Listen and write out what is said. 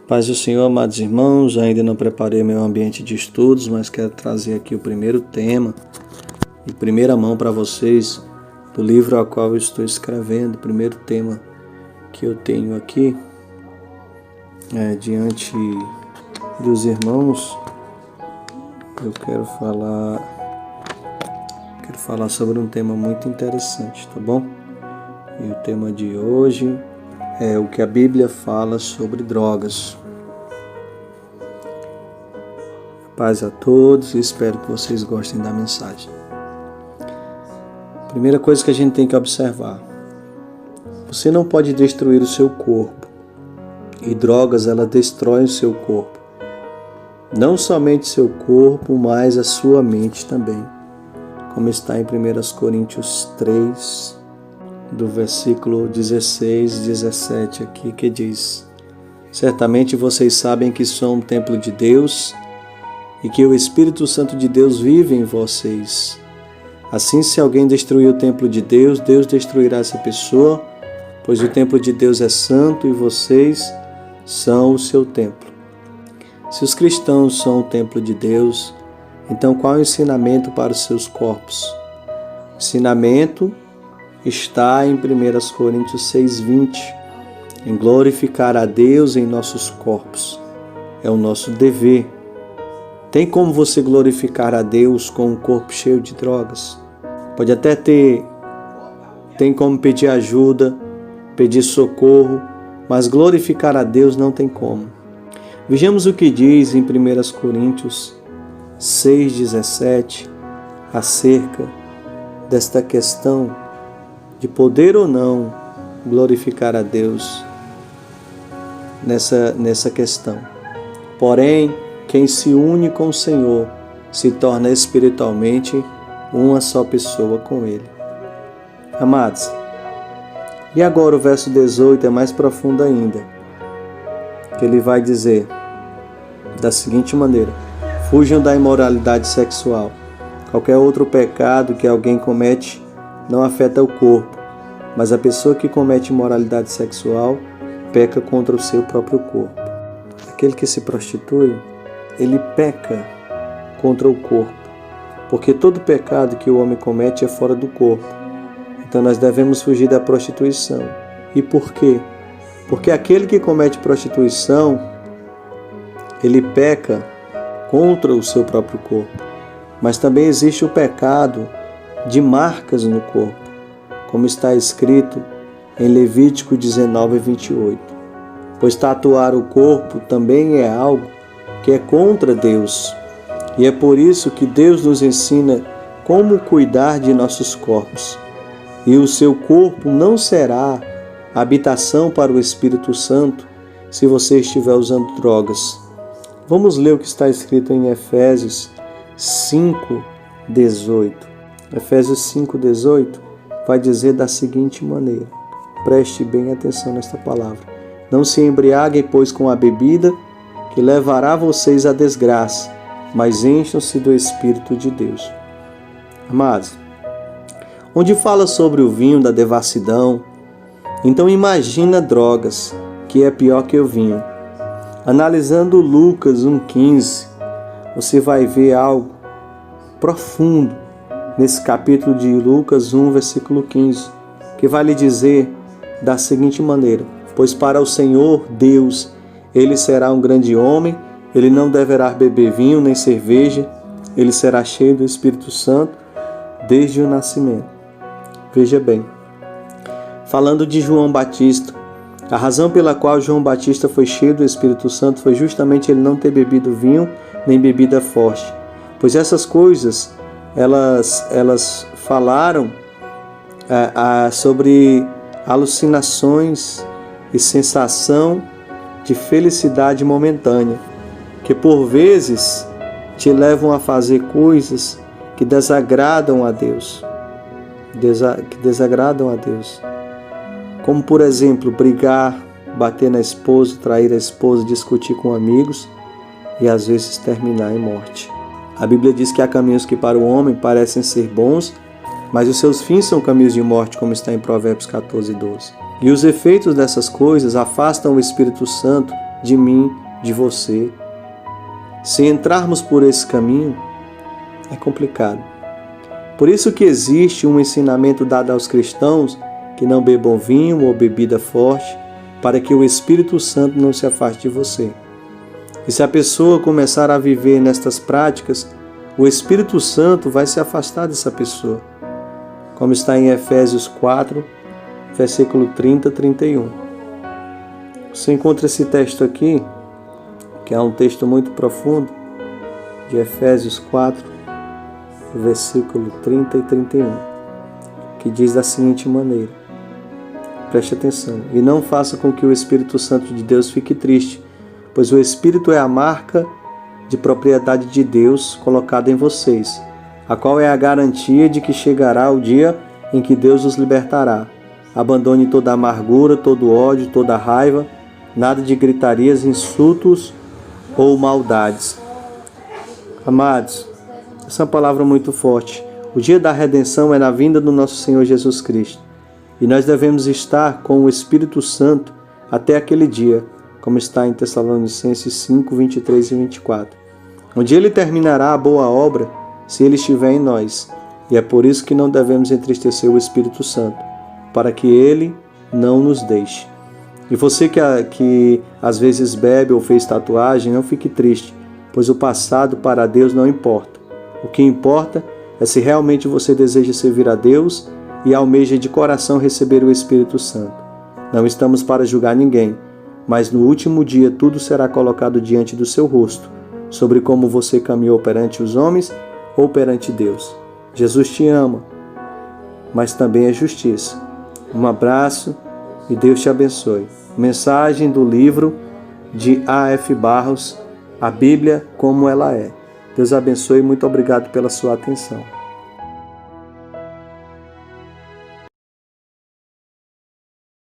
Paz do Senhor, amados irmãos, ainda não preparei meu ambiente de estudos, mas quero trazer aqui o primeiro tema, em primeira mão para vocês, do livro ao qual eu estou escrevendo. O primeiro tema que eu tenho aqui, diante dos irmãos, eu quero falar sobre um tema muito interessante, tá bom? E o tema de hoje é o que a Bíblia fala sobre drogas. Paz a todos e espero que vocês gostem da mensagem. Primeira coisa que a gente tem que observar: você não pode destruir o seu corpo, e drogas ela destrói o seu corpo. Não somente seu corpo, mas a sua mente também, como está em 1 Coríntios 3, do versículo 16 e 17 aqui, que diz: certamente vocês sabem que são um templo de Deus e que o Espírito Santo de Deus vive em vocês. Assim, se alguém destruir o templo de Deus, Deus destruirá essa pessoa, pois o templo de Deus é santo e vocês são o seu templo. Se os cristãos são o templo de Deus, então qual é o ensinamento para os seus corpos? O ensinamento está em 1 Coríntios 6:20, em glorificar a Deus em nossos corpos. É o nosso dever. Tem como você glorificar a Deus com um corpo cheio de drogas? Pode até ter, tem como pedir ajuda, pedir socorro, mas glorificar a Deus não tem como. Vejamos o que diz em 1 Coríntios 6:17 acerca desta questão de poder ou não glorificar a Deus nessa questão. Porém, quem se une com o Senhor se torna espiritualmente uma só pessoa com Ele. Amados, e agora o verso 18 é mais profundo ainda, que ele vai dizer da seguinte maneira: fujam da imoralidade sexual. Qualquer outro pecado que alguém comete não afeta o corpo, mas a pessoa que comete imoralidade sexual peca contra o seu próprio corpo. Aquele que se prostitui, ele peca contra o corpo, porque todo pecado que o homem comete é fora do corpo. Então nós devemos fugir da prostituição. E por quê? Porque aquele que comete prostituição, ele peca contra o seu próprio corpo. Mas também existe o pecado de marcas no corpo, como está escrito em Levítico 19:28. Pois tatuar o corpo também é algo que é contra Deus. E é por isso que Deus nos ensina como cuidar de nossos corpos. E o seu corpo não será habitação para o Espírito Santo se você estiver usando drogas. Vamos ler o que está escrito em Efésios 5:18. Efésios 5:18 vai dizer da seguinte maneira. Preste bem atenção nesta palavra. Não se embriaguem, pois, com a bebida, que levará vocês à desgraça, mas encham-se do Espírito de Deus. Amados, onde fala sobre o vinho da devassidão, então imagina drogas, que é pior que o vinho. Analisando Lucas 1:15, você vai ver algo profundo nesse capítulo de Lucas 1, versículo 15, que vai lhe dizer da seguinte maneira: pois para o Senhor Deus ele será um grande homem, ele não deverá beber vinho nem cerveja, ele será cheio do Espírito Santo desde o nascimento. Veja bem, falando de João Batista, a razão pela qual João Batista foi cheio do Espírito Santo foi justamente ele não ter bebido vinho nem bebida forte, pois essas coisas elas falaram sobre alucinações e sensação de felicidade momentânea, que por vezes te levam a fazer coisas que desagradam a Deus. Como, por exemplo, brigar, bater na esposa, trair a esposa, discutir com amigos e às vezes terminar em morte. A Bíblia diz que há caminhos que para o homem parecem ser bons, mas os seus fins são caminhos de morte, como está em Provérbios 14:12. E os efeitos dessas coisas afastam o Espírito Santo de mim, de você. Se entrarmos por esse caminho, é complicado. Por isso que existe um ensinamento dado aos cristãos que não bebam vinho ou bebida forte, para que o Espírito Santo não se afaste de você. E se a pessoa começar a viver nestas práticas, o Espírito Santo vai se afastar dessa pessoa. Como está em Efésios 4, versículo 30 e 31. Você encontra esse texto aqui, que é um texto muito profundo, de Efésios 4, versículo 30 e 31, que diz da seguinte maneira, preste atenção: e não faça com que o Espírito Santo de Deus fique triste, pois o Espírito é a marca de propriedade de Deus colocada em vocês, a qual é a garantia de que chegará o dia em que Deus os libertará. Abandone toda amargura, todo ódio, toda raiva, nada de gritarias, insultos ou maldades. Amados, essa é uma palavra muito forte. O dia da redenção é na vinda do nosso Senhor Jesus Cristo. E nós devemos estar com o Espírito Santo até aquele dia, como está em Tessalonicenses 5, 23 e 24. Onde ele terminará a boa obra, se ele estiver em nós. E é por isso que não devemos entristecer o Espírito Santo, para que ele não nos deixe. E você que às vezes bebe ou fez tatuagem, não fique triste, pois o passado para Deus não importa. O que importa é se realmente você deseja servir a Deus e almeja de coração receber o Espírito Santo. Não estamos para julgar ninguém, mas no último dia tudo será colocado diante do seu rosto, sobre como você caminhou perante os homens ou perante Deus. Jesus te ama, mas também é justiça. Um abraço e Deus te abençoe. Mensagem do livro de A.F. Barros, A Bíblia como ela é. Deus abençoe e muito obrigado pela sua atenção.